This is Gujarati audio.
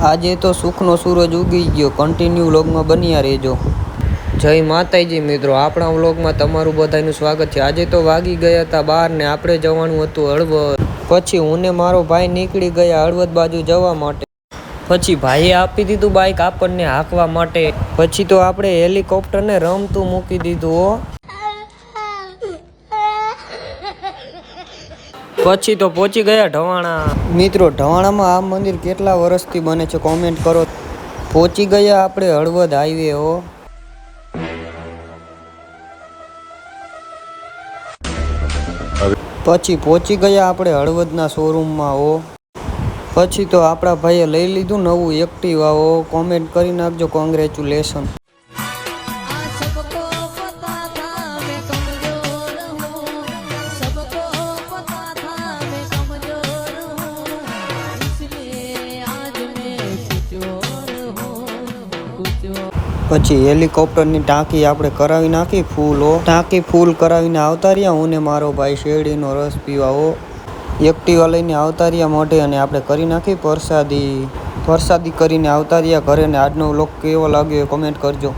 આજે તો સુખનો સૂરજ ઉગી ગયો. કન્ટિન્યુ વ્લોગમાં બન્યા રહેજો. જય માતાજી મિત્રો, આપણા વ્લોગમાં તમારું બધાનું સ્વાગત છે. આજે તો વાગી ગયા હતા 12 ને આપણે જવાનું હતું હળવદ. પછી હું ને મારો ભાઈ નીકળી ગયા હળવદ બાજુ જવા માટે. પછી ભાઈએ આપી દીધું બાઇક આપણને હાંકવા માટે. પછી તો આપણે હેલિકોપ્ટરને રમતું મૂકી દીધું હો. પછી તો પહોંચી ગયા ઢવાણા. મિત્રો, ઢવાણામાં આ મંદિર કેટલા વર્ષથી બને છે કોમેન્ટ કરો. પહોંચી ગયા આપણે હળવદ હાઈવે હો. પછી પહોંચી ગયા આપણે હળવદના શોરૂમમાં હો. પછી તો આપણા ભાઈએ લઈ લીધું નવું એક્ટિવા હો. કોમેન્ટ કરી નાખજો કોંગ્રેચ્યુલેશન. પછી હેલિકોપ્ટરની ટાંકી આપણે કરાવી નાખી ફૂલ હો. ટાંકી ફૂલ કરાવીને આવતા રહ્યા હું ને મારો ભાઈ શેરડીનો રસ પીવા હો. એક્ટિવા લઈને આવતા રહ્યા મોઢે અને આપણે કરી નાખી પ્રસાદી કરીને આવતા રહ્યા ઘરે. ને આજનો વ્લોગ કેવો લાગ્યો એ કોમેન્ટ કરજો.